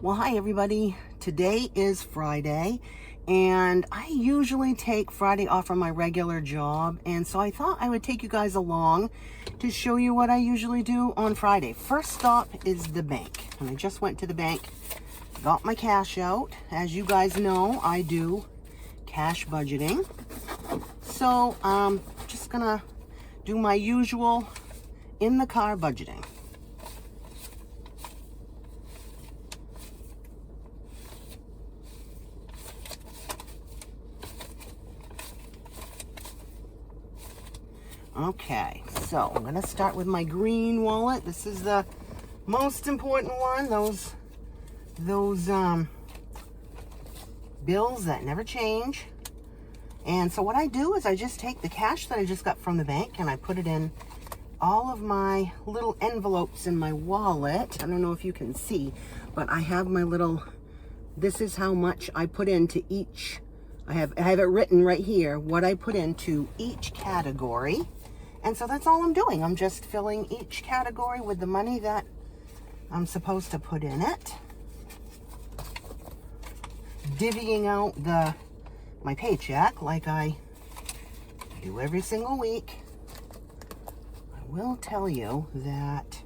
Well, hi everybody. Today is Friday, and I usually take Friday off from my regular job, and so I thought I would take you guys along to show you what I usually do on Friday. First stop is the bank, and I just went to the bank, got my cash out. As you guys know, I do cash budgeting, so I'm just gonna do my usual in the car budgeting. Okay, so I'm gonna start with my green wallet. This is the most important one. Those bills that never change. And so what I do is I just take the cash that I just got from the bank and I put it in all of my little envelopes in my wallet. I don't know if you can see, but I have my little, this is how much I put into each. I have it written right here, what I put into each category. And so that's all I'm doing. I'm just filling each category with the money that I'm supposed to put in it. Divvying out my paycheck like I do every single week. I will tell you that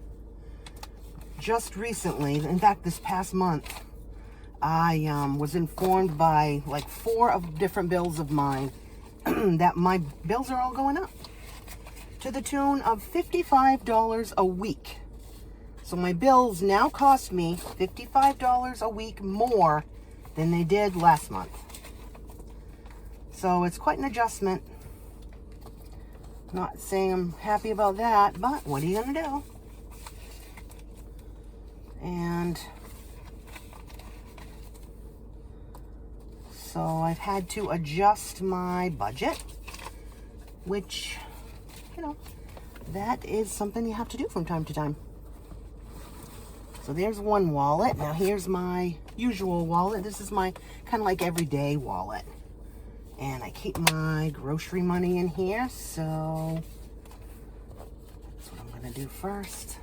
just recently, in fact this past month, I was informed by like 4 different bills of mine that my bills are all going up to the tune of $55 a week. So my bills now cost me $55 a week more than they did last month. So it's quite an adjustment. Not saying I'm happy about that, but what are you gonna do? And so I've had to adjust my budget, which, you know, that is something you have to do from time to time. So there's one wallet. Now here's my usual wallet. This is my kind of like everyday wallet. And I keep my grocery money in here, so that's what I'm gonna do first.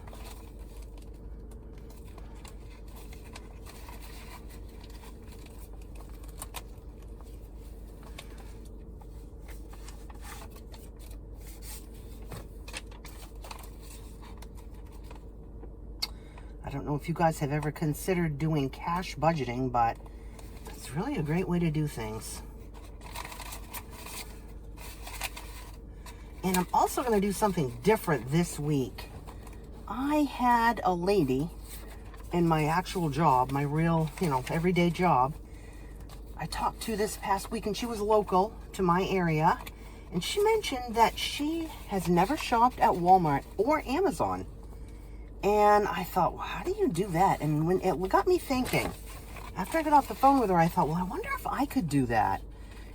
I don't know if you guys have ever considered doing cash budgeting, but it's really a great way to do things. And I'm also going to do something different this week. I had a lady in my actual job, my real, everyday job, I talked to this past week, and she was local to my area, and she mentioned that she has never shopped at Walmart or Amazon. And I thought, well, how do you do that? And when it got me thinking, after I got off the phone with her, I thought, well, I wonder if I could do that.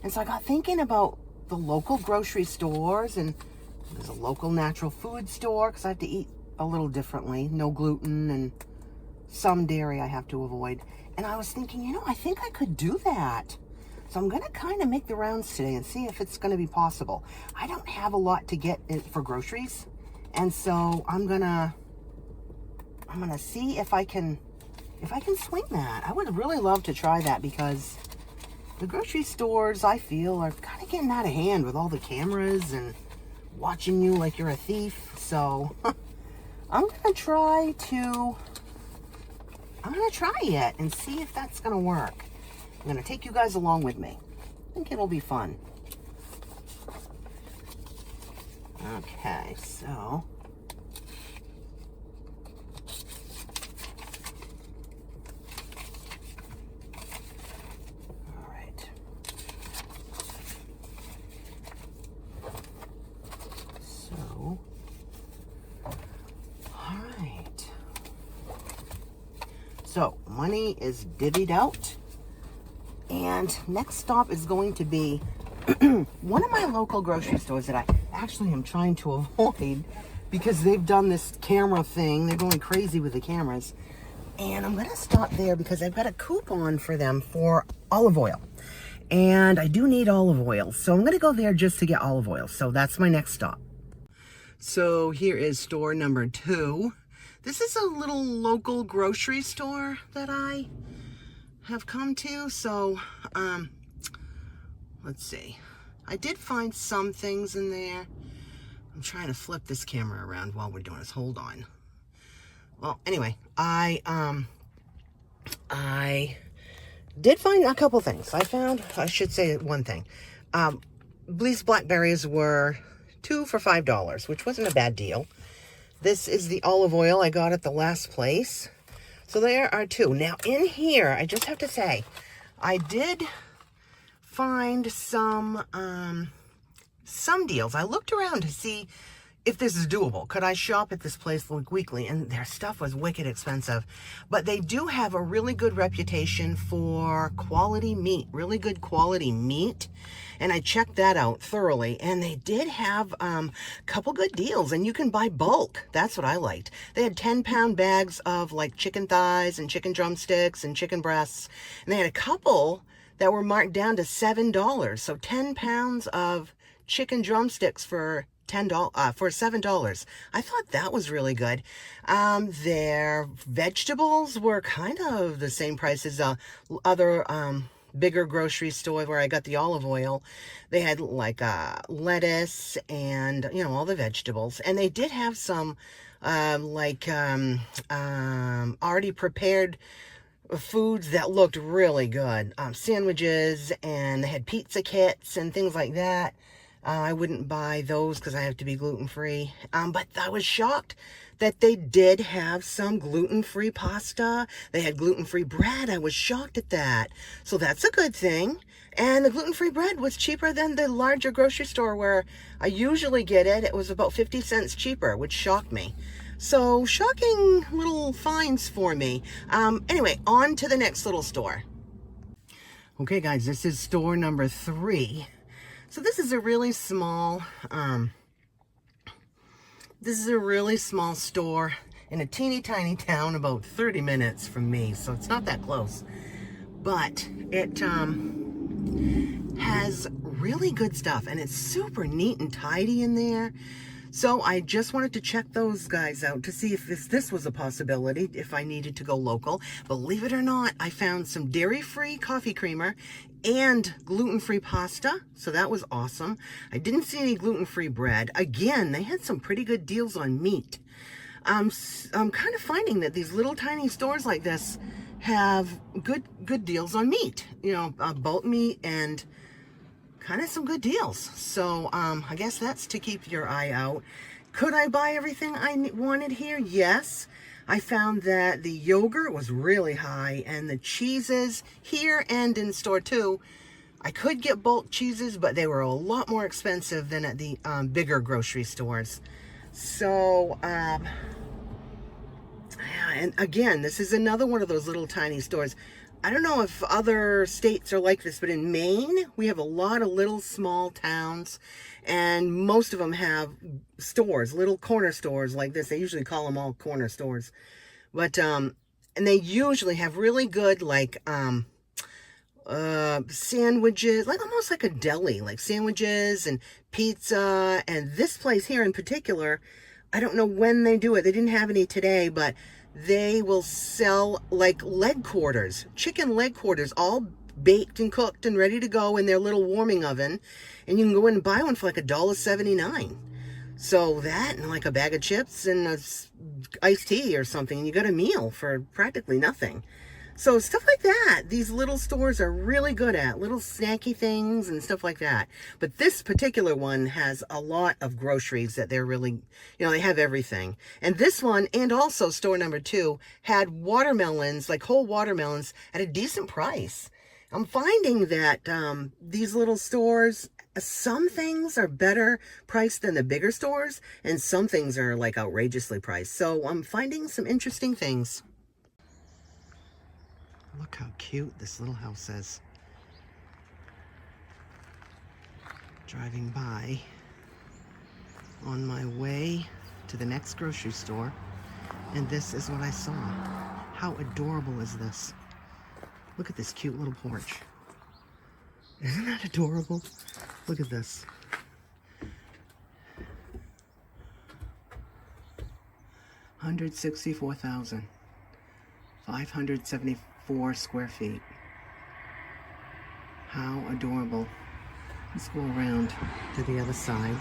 And so I got thinking about the local grocery stores, and there's a local natural food store because I have to eat a little differently. No gluten and some dairy I have to avoid. And I was thinking, I think I could do that. So I'm going to kind of make the rounds today and see if it's going to be possible. I don't have a lot to get for groceries. And so I'm going to see if I can swing that. I would really love to try that because the grocery stores, I feel, are kind of getting out of hand with all the cameras and watching you like you're a thief. So I'm gonna try it and see if that's gonna work. I'm gonna take you guys along with me. I think it'll be fun. Okay, so So money is divvied out, and next stop is going to be one of my local grocery stores that I actually am trying to avoid because they've done this camera thing. They're going crazy with the cameras, and I'm going to stop there because I've got a coupon for them for olive oil, and I do need olive oil, so I'm going to go there just to get olive oil. So that's my next stop. So here is store number 2. This is a little local grocery store that I have come to. So, let's see. I did find some things in there. I'm trying to flip this camera around while we're doing this. Hold on. Well, anyway, I did find a couple things. I should say one thing. These blackberries were 2 for $5, which wasn't a bad deal. This is the olive oil I got at the last place. So there are 2. Now in here, I just have to say, I did find some deals. I looked around to see if this is doable. Could I shop at this place like weekly? And their stuff was wicked expensive. But they do have a really good reputation for quality meat, really good quality meat. And I checked that out thoroughly. And they did have a couple good deals. And you can buy bulk. That's what I liked. They had 10-pound bags of like chicken thighs and chicken drumsticks and chicken breasts. And they had a couple that were marked down to $7. So 10 pounds of chicken drumsticks for $7. I thought that was really good. Their vegetables were kind of the same price as other bigger grocery store where I got the olive oil. They had like lettuce and all the vegetables, and they did have some already prepared foods that looked really good. Sandwiches, and they had pizza kits and things like that. I wouldn't buy those because I have to be gluten-free. But I was shocked that they did have some gluten-free pasta. They had gluten-free bread. I was shocked at that. So that's a good thing. And the gluten-free bread was cheaper than the larger grocery store where I usually get it. It was about 50 cents cheaper, which shocked me. So shocking little finds for me. Anyway, on to the next little store. Okay, guys, this is store number 3. So this is a really small, store in a teeny tiny town about 30 minutes from me. So it's not that close, but it has really good stuff, and it's super neat and tidy in there. So I just wanted to check those guys out to see if this was a possibility, if I needed to go local. Believe it or not, I found some dairy-free coffee creamer and gluten-free pasta, so that was awesome. I didn't see any gluten-free bread. Again, they had some pretty good deals on meat. I'm kind of finding that these little tiny stores like this have good deals on meat. Boat meat and kind of some good deals. So I guess that's to keep your eye out. Could I buy everything I wanted here? Yes. I found that the yogurt was really high, and the cheeses here and in store 2, I could get bulk cheeses, but they were a lot more expensive than at the bigger grocery stores. So yeah, and again, this is another one of those little tiny stores. I don't know if other states are like this, but in Maine, we have a lot of little small towns, and most of them have stores, little corner stores like this. They usually call them all corner stores. But, and they usually have really good, like, sandwiches, like almost like a deli, like sandwiches and pizza. And this place here in particular, I don't know when they do it. They didn't have any today, but they will sell like leg quarters, chicken leg quarters, all baked and cooked and ready to go in their little warming oven. And you can go in and buy one for like $1.79. So that and like a bag of chips and a iced tea or something, and you got a meal for practically nothing. So stuff like that, these little stores are really good at, little snacky things and stuff like that. But this particular one has a lot of groceries that they're really, they have everything. And this one, and also store number 2, had watermelons, like whole watermelons, at a decent price. I'm finding that these little stores, some things are better priced than the bigger stores, and some things are like outrageously priced. So I'm finding some interesting things. Look how cute this little house is. Driving by on my way to the next grocery store, and this is what I saw. How adorable is this? Look at this cute little porch. Isn't that adorable? Look at this. 164,574 square feet. How adorable. Let's go around to the other side.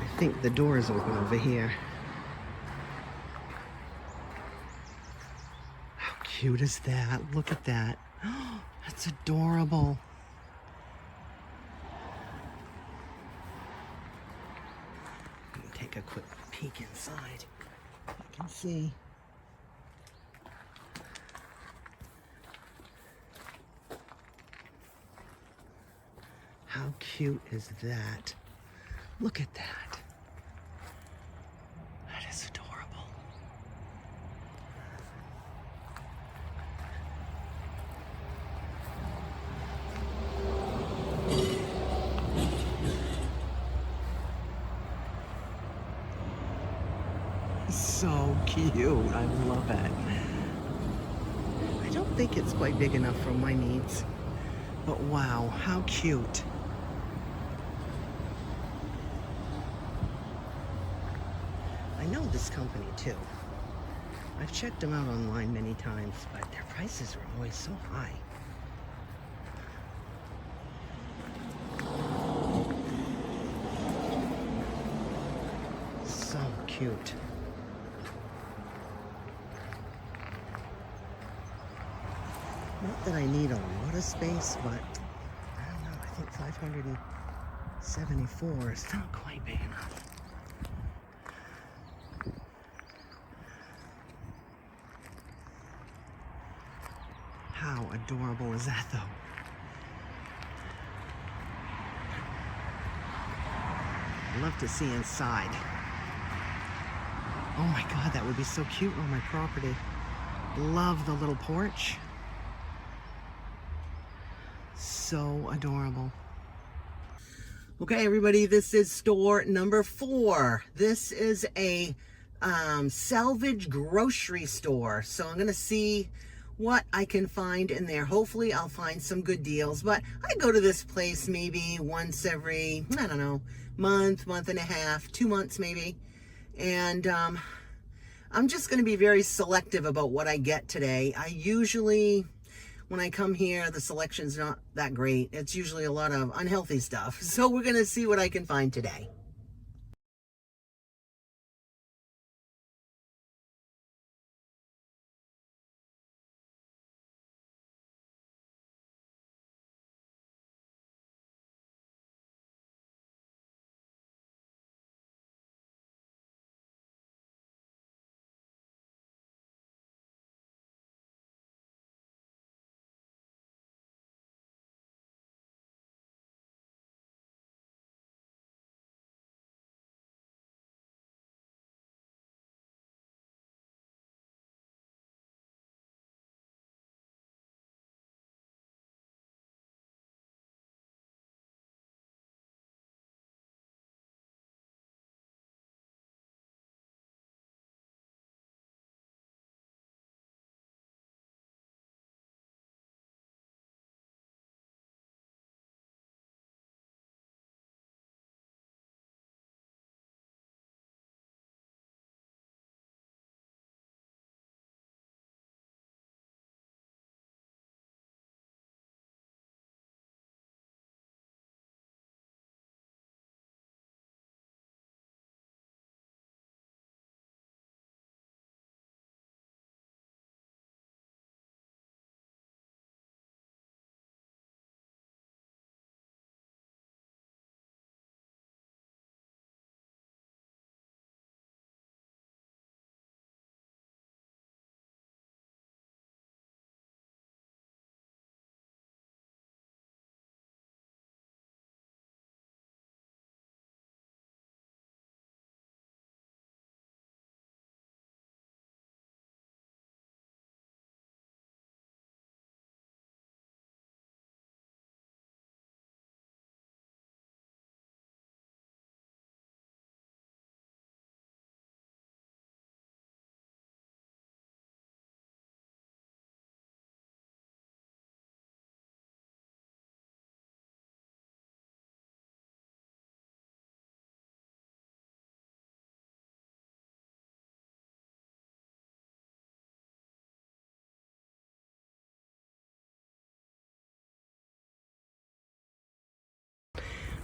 I think the door is open over here. How cute is that? Look at that. That's adorable. Take a quick peek inside. You can see. How cute is that? Look at that. That is adorable. So cute. I love it. I don't think it's quite big enough for my needs. But wow, how cute. I know this company too. I've checked them out online many times, but their prices are always so high. So cute. Not that I need a lot of space, but I don't know, I think 574 is not quite big enough. How adorable is that, though? I'd love to see inside. Oh my God, that would be so cute on my property. Love the little porch. So adorable. Okay, everybody, this is store number 4. This is a salvage grocery store. So I'm gonna see what I can find in there. Hopefully I'll find some good deals, but I go to this place maybe once every, I don't know, month and a half, 2 months maybe. And I'm just gonna be very selective about what I get today. I usually, when I come here, the selection's not that great. It's usually a lot of unhealthy stuff. So we're gonna see what I can find today.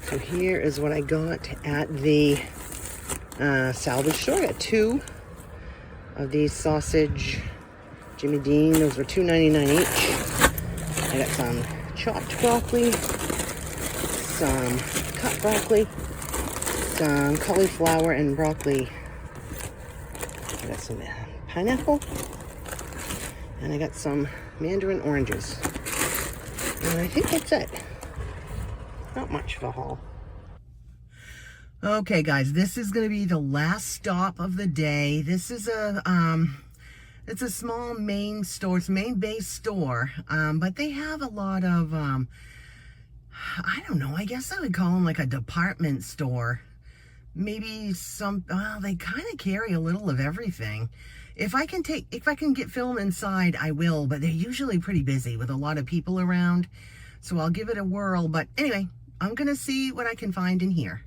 So here is what I got at the salvage store. I got 2 of these sausage Jimmy Dean. Those were $2.99 each. I got some chopped broccoli, some cut broccoli, some cauliflower and broccoli. I got some pineapple, and I got some mandarin oranges. And I think that's it. Not much of a haul. Okay, guys, this is going to be the last stop of the day. This is it's a small Maine store. It's a Maine-based store, but they have a lot of, I don't know, I guess I would call them like a department store. Maybe well, they kind of carry a little of everything. If I can get film inside, I will, but they're usually pretty busy with a lot of people around. So I'll give it a whirl. But anyway, I'm going to see what I can find in here.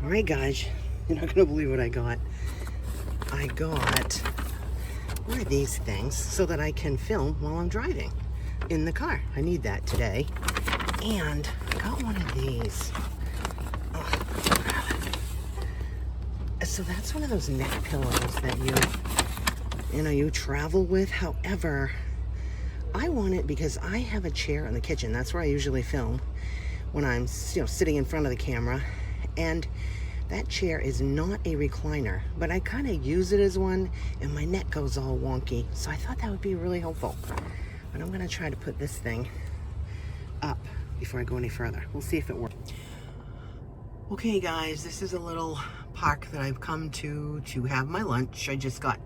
All right, guys, you're not going to believe what I got. I got one of these things so that I can film while I'm driving in the car. I need that today. And I got one of these. Oh. So that's one of those neck pillows that you travel with. However, I want it because I have a chair in the kitchen. That's where I usually film when I'm sitting in front of the camera. And that chair is not a recliner, but I kind of use it as one, and my neck goes all wonky. So I thought that would be really helpful. But I'm going to try to put this thing up before I go any further. We'll see if it works. Okay, guys, this is a little park that I've come to have my lunch. I just got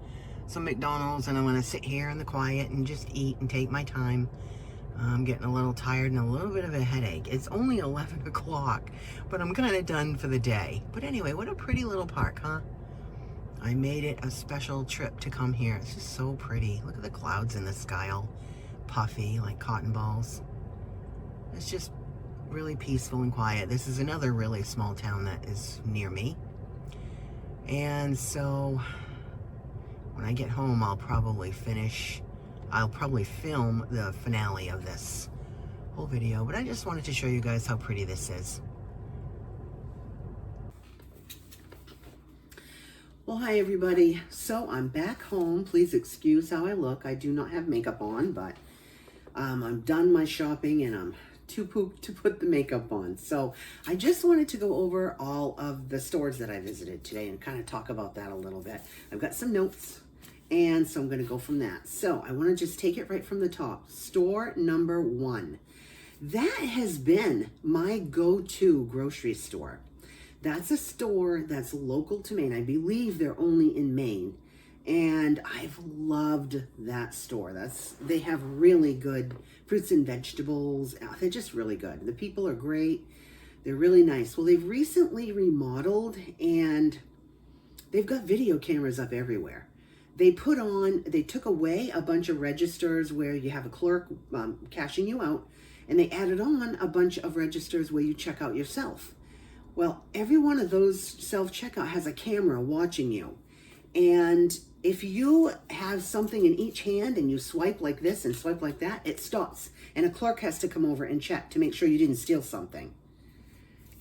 some McDonald's, and I'm going to sit here in the quiet and just eat and take my time. I'm getting a little tired and a little bit of a headache. It's only 11 o'clock, but I'm kind of done for the day. But anyway, what a pretty little park, huh? I made it a special trip to come here. It's just so pretty. Look at the clouds in the sky, all puffy like cotton balls. It's just really peaceful and quiet. This is another really small town that is near me. And so when I get home, I'll probably film the finale of this whole video, but I just wanted to show you guys how pretty this is. Well, hi everybody. So I'm back home. Please excuse how I look. I do not have makeup on, but I'm done my shopping and I'm too pooped to put the makeup on. So I just wanted to go over all of the stores that I visited today and kind of talk about that a little bit. I've got some notes. And so I'm going to go from that. So I want to just take it right from the top. Store number 1. That has been my go-to grocery store. That's a store that's local to Maine. I believe they're only in Maine. And I've loved that store. They have really good fruits and vegetables. They're just really good. The people are great. They're really nice. Well, they've recently remodeled and they've got video cameras up everywhere. They took away a bunch of registers where you have a clerk cashing you out, and they added on a bunch of registers where you check out yourself. Well, every one of those self-checkout has a camera watching you. And if you have something in each hand and you swipe like this and swipe like that, it stops. And a clerk has to come over and check to make sure you didn't steal something.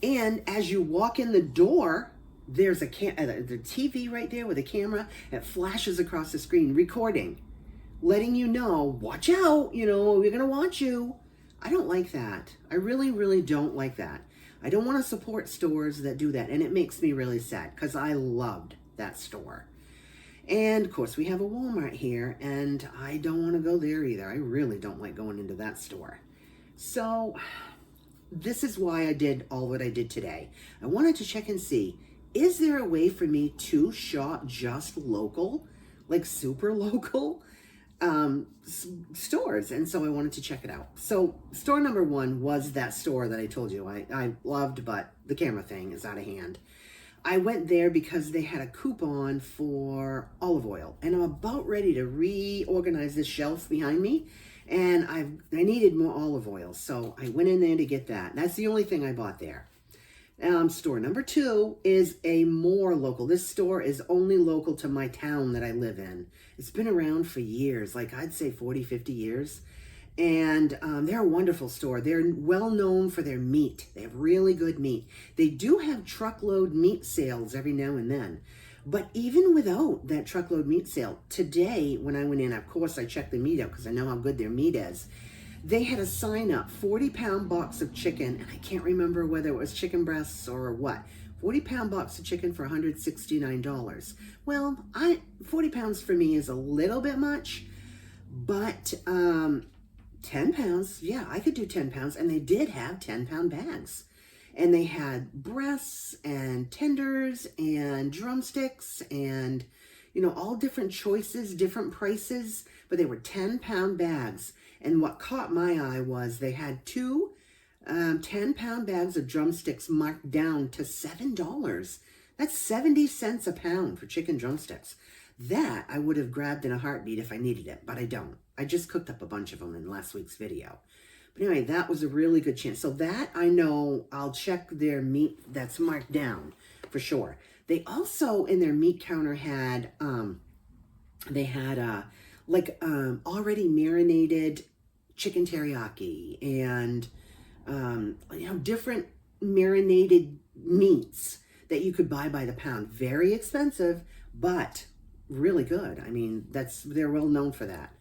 And as you walk in the door, there's the TV right there with a camera. It flashes across the screen, recording, letting you know, watch out, we're going to watch you. I don't like that. I really, really don't like that. I don't want to support stores that do that. And it makes me really sad because I loved that store. And of course, we have a Walmart here and I don't want to go there either. I really don't like going into that store. So this is why I did all what I did today. I wanted to check and see, is there a way for me to shop just local, like super local stores? And so I wanted to check it out. So store number 1 was that store that I told you I loved, but the camera thing is out of hand. I went there because they had a coupon for olive oil, and I'm about ready to reorganize this shelf behind me And I needed more olive oil, so I went in there to get that. That's the only thing I bought there. Store number 2 is a more local. This store is only local to my town that I live in. It's been around for years, like I'd say 40, 50 years. And they're a wonderful store. They're well known for their meat. They have really good meat. They do have truckload meat sales every now and then. But even without that truckload meat sale, today when I went in, of course I checked the meat out because I know how good their meat is. They had a sign up, 40-pound box of chicken, and I can't remember whether it was chicken breasts or what. 40-pound box of chicken for $169. Well, 40 pounds for me is a little bit much, but 10 pounds, yeah, I could do 10 pounds, and they did have 10-pound bags. And they had breasts and tenders and drumsticks and, you know, all different choices, different prices, but they were 10-pound bags. And what caught my eye was they had 2 10-pound bags of drumsticks marked down to $7. That's 70 cents a pound for chicken drumsticks. That I would have grabbed in a heartbeat if I needed it, but I don't. I just cooked up a bunch of them in last week's video. But anyway, that was a really good chance. So that I know I'll check their meat that's marked down for sure. They also in their meat counter had already marinated chicken teriyaki and different marinated meats that you could buy by the pound. Very expensive, but really good. I mean, they're well known for that.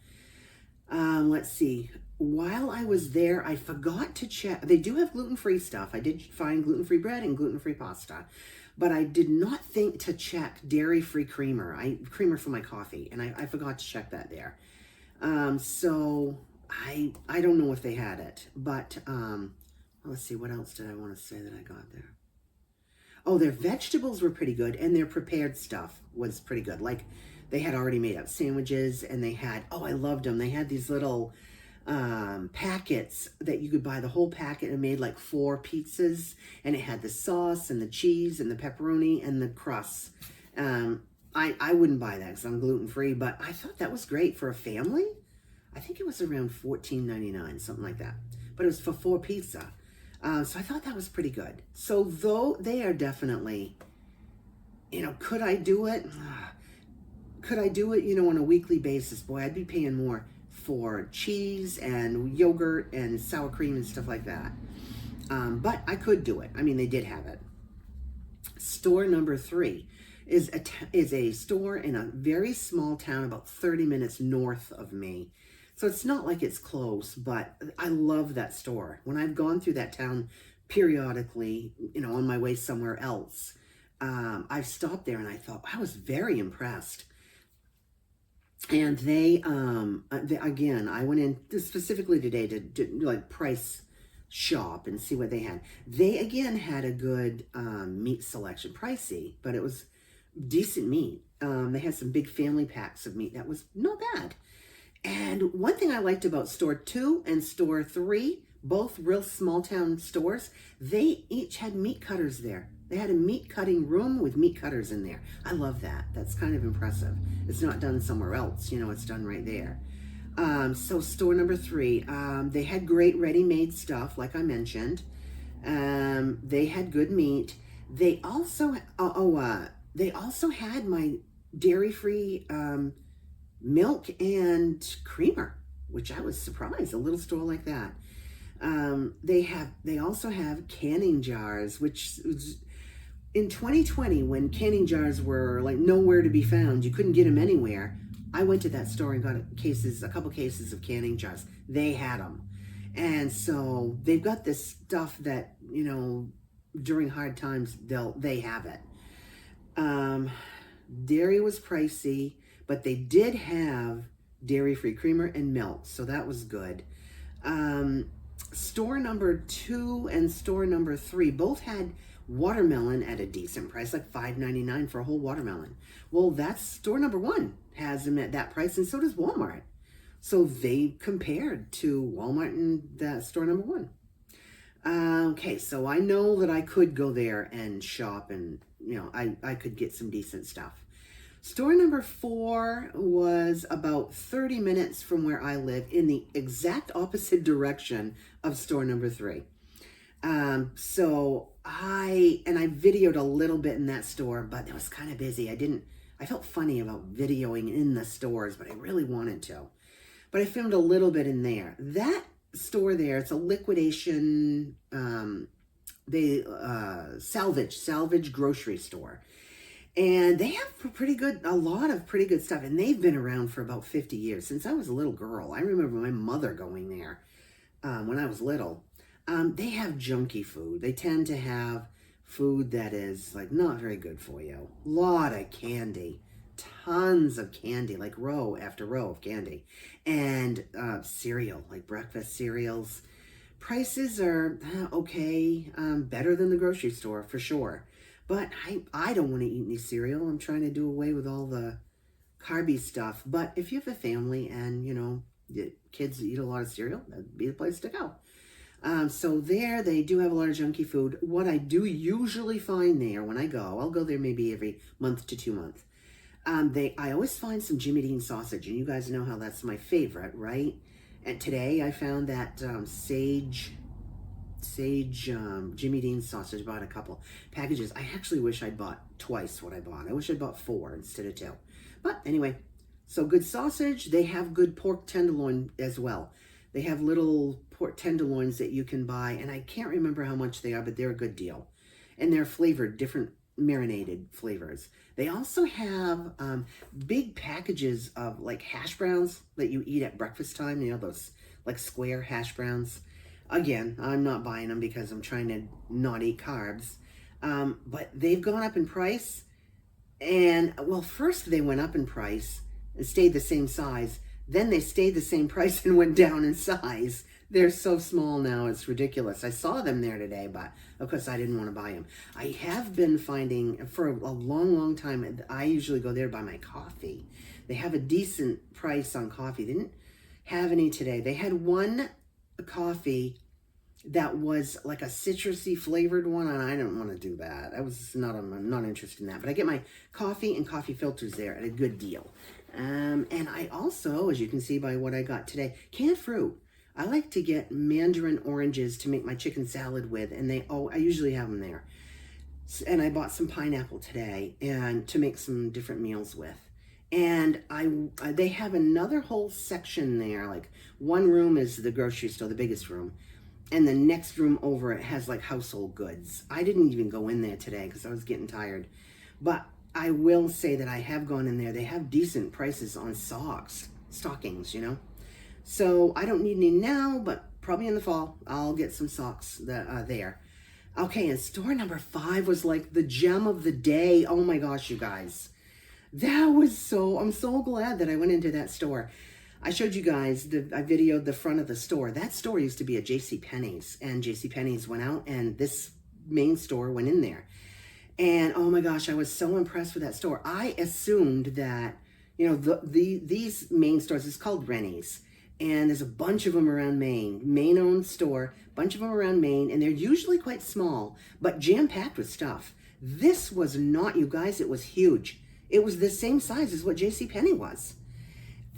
Let's see. While I was there, I forgot to check. They do have gluten-free stuff. I did find gluten-free bread and gluten-free pasta, but I did not think to check dairy-free creamer. Creamer for my coffee, and I forgot to check that there. So I don't know if they had it, but let's see. What else did I want to say that I got there? Oh, their vegetables were pretty good, and their prepared stuff was pretty good. Like they had already made up sandwiches, and they had, I loved them. They had these little packets that you could buy the whole packet and made like 4 pizzas, and it had the sauce and the cheese and the pepperoni and the crust. I wouldn't buy that because I'm gluten-free, but I thought that was great for a family. I think it was around $14.99, something like that. But it was for 4 pizza. So I thought that was pretty good. So though they are definitely, could I do it? Could I do it, on a weekly basis? Boy, I'd be paying more for cheese and yogurt and sour cream and stuff like that. But I could do it. I mean, they did have it. Store number 3 is a store in a very small town about 30 minutes north of me. So it's not like it's close, but I love that store. When I've gone through that town periodically, on my way somewhere else, I've stopped there and I thought, I was very impressed. And they again, I went in specifically today to like price shop and see what they had. They again had a good meat selection, pricey, but it was decent meat. They had some big family packs of meat that was not bad. And one thing I liked about store 2 and store 3, both real small town stores, they each had meat cutters there. They had a meat cutting room with meat cutters in there. I love that. That's kind of impressive. It's not done somewhere else, it's done right there. So store number 3, they had great ready-made stuff, like I mentioned. They had good meat. They also had my dairy-free milk and creamer, which I was surprised. A little store like that. They also have canning jars, which was, in 2020, when canning jars were like nowhere to be found, you couldn't get them anywhere. I went to that store and got a couple cases of canning jars. They had them. And so they've got this stuff that, during hard times, they have it. Dairy was pricey, but they did have dairy-free creamer and milk, so that was good. Store number 2 and store number 3 both had watermelon at a decent price, like $5.99 for a whole watermelon. Well, that's store number 1 has them at that price, and so does Walmart. So they compared to Walmart and that store number 1. Okay, so I know that I could go there and shop and, I could get some decent stuff. Store number 4 was about 30 minutes from where I live, in the exact opposite direction of store number 3. So I videoed a little bit in that store, but it was kind of busy. I felt funny about videoing in the stores, but I really wanted to. But I filmed a little bit in there. That store there, it's a liquidation, salvage grocery store. And they have a lot of pretty good stuff. And they've been around for about 50 years, since I was a little girl. I remember my mother going there when I was little. They have junky food. They tend to have food that is like not very good for you. A lot of candy. Tons of candy, like row after row of candy. And cereal, like breakfast cereals. Prices are okay, better than the grocery store for sure. But I don't want to eat any cereal. I'm trying to do away with all the carby stuff. But if you have a family and, you know, the kids eat a lot of cereal, that'd be the place to go. So there, they do have a lot of junky food. What I do usually find there when I go, I'll go there maybe every month to 2 months. I always find some Jimmy Dean sausage, and you guys know how that's my favorite, right? And today I found that sage Jimmy Dean sausage. Bought a couple packages. I actually wish I'd bought twice what I bought. I wish I'd bought 4 instead of 2. But anyway, so good sausage. They have good pork tenderloin as well. They have little pork tenderloins that you can buy, and I can't remember how much they are, but they're a good deal. And they're flavored, different marinated flavors. They also have big packages of like hash browns that you eat at breakfast time. You know, those like square hash browns. Again, I'm not buying them because I'm trying to not eat carbs. But they've gone up in price. And, well, first they went up in price and stayed the same size. Then they stayed the same price and went down in size. They're so small now, it's ridiculous. I saw them there today, but of course I didn't want to buy them. I have been finding, for a long, long time, I usually go there to buy my coffee. They have a decent price on coffee. They didn't have any today. They had one coffee that was like a citrusy flavored one, and I didn't want to do that. I'm not interested in that. But I get my coffee and coffee filters there at a good deal. And I also, as you can see by what I got today, canned fruit. I like to get mandarin oranges to make my chicken salad with, and I usually have them there. And I bought some pineapple today and to make some different meals with. And they have another whole section there. Like one room is the grocery store, the biggest room. And the next room over it has like household goods. I didn't even go in there today because I was getting tired. But I will say that I have gone in there. They have decent prices on stockings, you know. So I don't need any now, but probably in the fall, I'll get some socks there. Okay, and store number 5 was like the gem of the day. Oh my gosh, you guys. I'm so glad that I went into that store. I showed you guys, I videoed the front of the store. That store used to be a JCPenney's, and JCPenney's went out, and this main store went in there. And oh my gosh, I was so impressed with that store. I assumed that, you know, these main stores, it's called Rennie's, and there's a bunch of them around Maine. Maine-owned store, bunch of them around Maine, and they're usually quite small, but jam-packed with stuff. This was not, you guys, it was huge. It was the same size as what JCPenney was.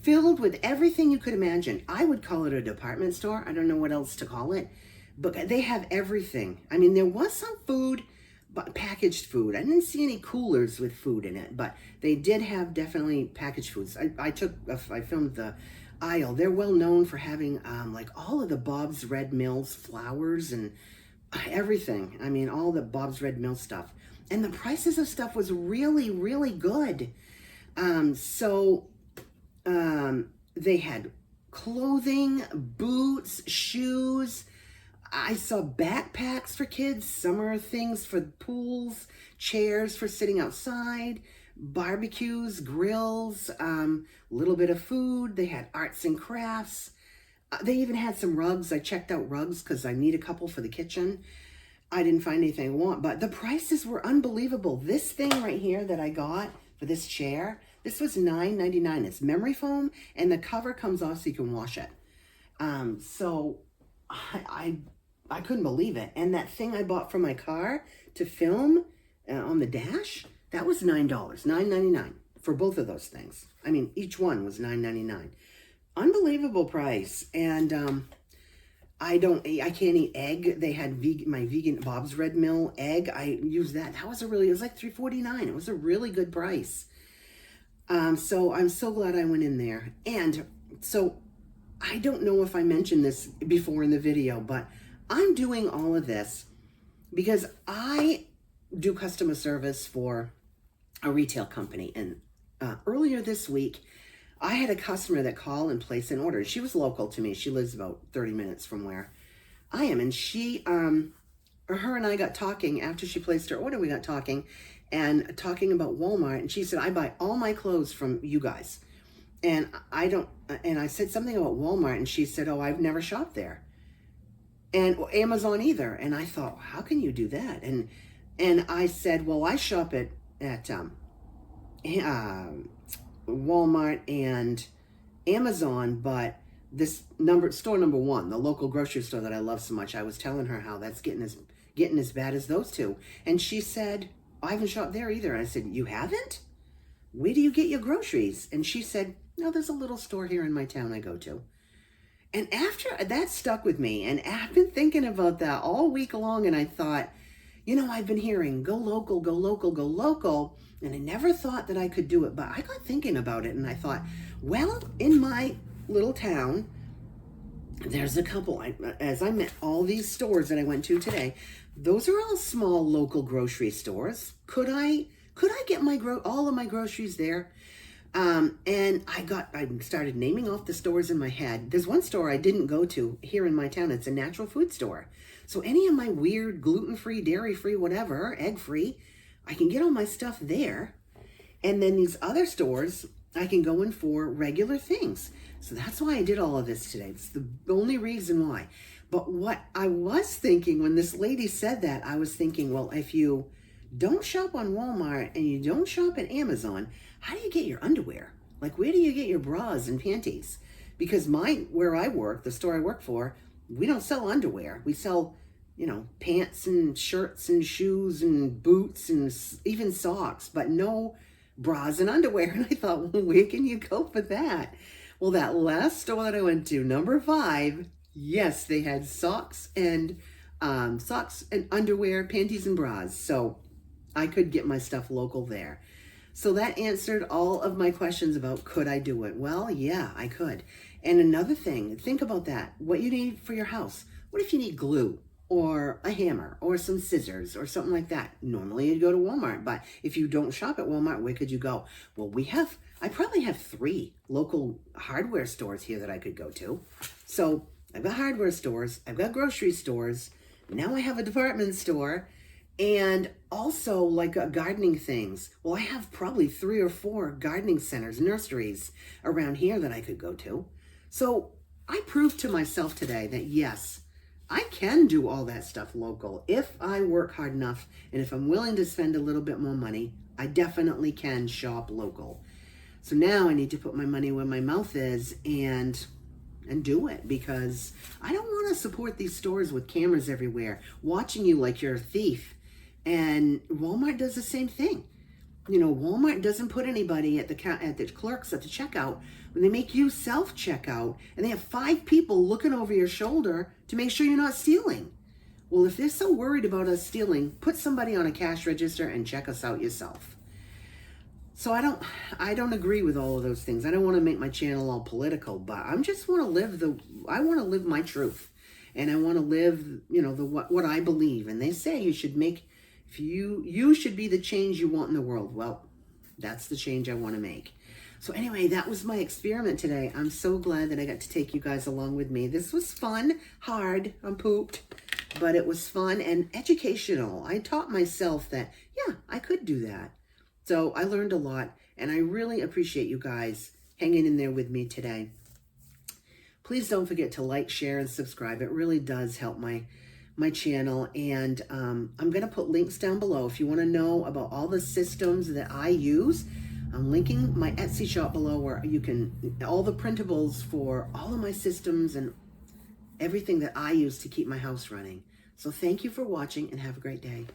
Filled with everything you could imagine. I would call it a department store. I don't know what else to call it. But they have everything. I mean, there was some food, but packaged food. I didn't see any coolers with food in it, but they did have definitely packaged foods. I filmed the aisle. They're well known for having like all of the Bob's Red Mill's flours and everything. I mean, all the Bob's Red Mill stuff. And the prices of stuff was really, really good. They had clothing, boots, shoes. I saw backpacks for kids, summer things for pools, chairs for sitting outside, barbecues, grills, little bit of food. They had arts and crafts. They even had some rugs. I checked out rugs because I need a couple for the kitchen. I didn't find anything I want, but the prices were unbelievable. This thing right here that I got for this chair, this was $9.99. It's memory foam, and the cover comes off so you can wash it. So I couldn't believe it. And that thing I bought for my car to film on the dash, that was $9, $9.99 for both of those things. I mean, each one was $9.99. Unbelievable price. And I can't eat egg. They had my vegan Bob's Red Mill egg. I used that. It was like $3.49. It was a really good price. So I'm so glad I went in there. And so I don't know if I mentioned this before in the video, but I'm doing all of this because I do customer service for a retail company. And earlier this week, I had a customer that called and placed an order. She was local to me. She lives about 30 minutes from where I am. And her and I got talking after she placed her order. We got talking about Walmart. And she said, I buy all my clothes from you guys. And I said something about Walmart. And she said, oh, I've never shopped there. And Amazon either. And I thought, how can you do that? And I said, well, I shop at Walmart and Amazon, but this store number one, the local grocery store that I love so much, I was telling her how that's getting as bad as those two. And she said, I haven't shopped there either. And I said, you haven't? Where do you get your groceries? And she said, no, there's a little store here in my town I go to. And after that stuck with me, and I've been thinking about that all week long, and I thought, I've been hearing, go local, go local, go local, and I never thought that I could do it, but I got thinking about it, and I thought, well, in my little town, there's a couple, as I met all these stores that I went to today, those are all small local grocery stores. Could I get all of my groceries there? And I started naming off the stores in my head. There's one store I didn't go to here in my town. It's a natural food store. So any of my weird gluten-free, dairy-free, whatever, egg-free, I can get all my stuff there. And then these other stores, I can go in for regular things. So that's why I did all of this today. It's the only reason why. But what I was thinking when this lady said that, I was thinking, well, if you don't shop on Walmart and you don't shop at Amazon, how do you get your underwear? Like, where do you get your bras and panties? Because where I work, the store I work for, we don't sell underwear. We sell, pants and shirts and shoes and boots and even socks, but no bras and underwear. And I thought, well, where can you go for that? Well, that last store that I went to, number 5, yes, they had socks and underwear, panties and bras. So I could get my stuff local there. So that answered all of my questions about could I do it? Well, yeah, I could. And another thing, think about that. What you need for your house. What if you need glue or a hammer or some scissors or something like that? Normally you'd go to Walmart, but if you don't shop at Walmart, where could you go? Well, I probably have 3 local hardware stores here that I could go to. So I've got hardware stores, I've got grocery stores, now I have a department store, and also like gardening things. Well, I have probably 3 or 4 gardening centers, nurseries around here that I could go to. So I proved to myself today that yes, I can do all that stuff local. If I work hard enough and if I'm willing to spend a little bit more money, I definitely can shop local. So now I need to put my money where my mouth is and do it, because I don't want to support these stores with cameras everywhere watching you like you're a thief. And Walmart does the same thing. Walmart doesn't put anybody at the clerks at the checkout when they make you self-checkout, and they have 5 people looking over your shoulder to make sure you're not stealing. Well, if they're so worried about us stealing, put somebody on a cash register and check us out yourself. So I don't agree with all of those things. I don't want to make my channel all political, but I just want to live my truth, and I want to live, what I believe. And they say you should you should be the change you want in the world. Well, that's the change I want to make. So anyway, that was my experiment today. I'm so glad that I got to take you guys along with me. This was fun, hard, I'm pooped, but it was fun and educational. I taught myself that, yeah, I could do that. So I learned a lot, and I really appreciate you guys hanging in there with me today. Please don't forget to like, share, and subscribe. It really does help my channel. And I'm going to put links down below if you want to know about all the systems that I use. I'm linking my Etsy shop below where you can, all the printables for all of my systems and everything that I use to keep my house running. So thank you for watching and have a great day.